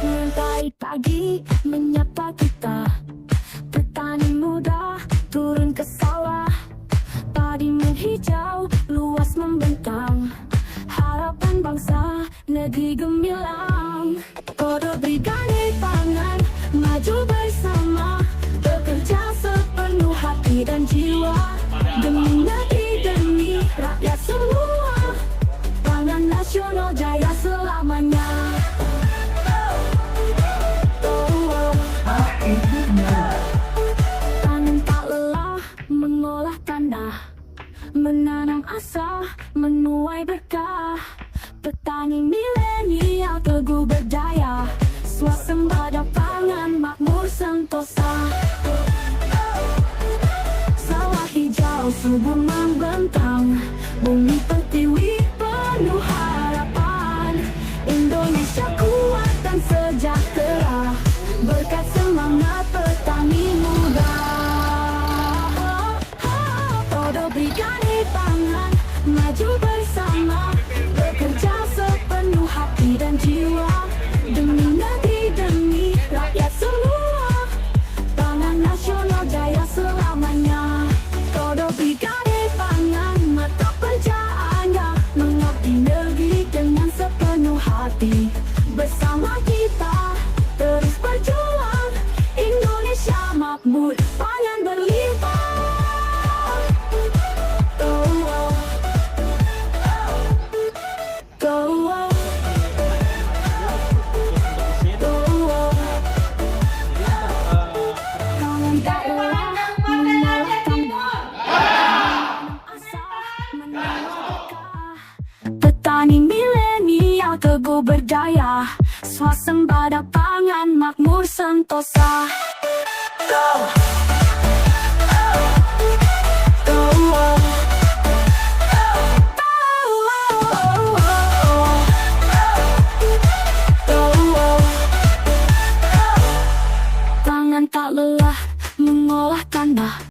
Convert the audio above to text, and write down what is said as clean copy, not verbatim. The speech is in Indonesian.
Mulai pagi menyapa kita, petani muda turun ke sawah. Padi menghijau, luas membentang, harapan bangsa, negeri gemilang. Kode Brigade Pangan, maju bersama, bekerja sepenuh hati dan jiwa, demi negeri, demi rakyat semua. Pangan nasional jaya selamanya. Tangan tak lelah mengolah tanah, menanam asa, menuai berkah. Petani milenial teguh berdaya, swasembada pangan makmur sentosa. Sawah hijau subur membentang, bumi pertiwi penuh harapan. Indonesia kuat dan sejahtera, berkat semangat petani muda. Kode Brigade Pangan, maju bersama, bekerja sepenuh hati dan jiwa, demi negeri, demi rakyat semua. Pangan nasional jaya selamanya. Kode Brigade Pangan, mata pekerjaannya, mengabdi negeri dengan sepenuh hati. Bersama kita terus berjuang, Indonesia makmur, pangan berlimpah. Petani milenial teguh berdaya, swasembada pangan makmur sentosa. Go!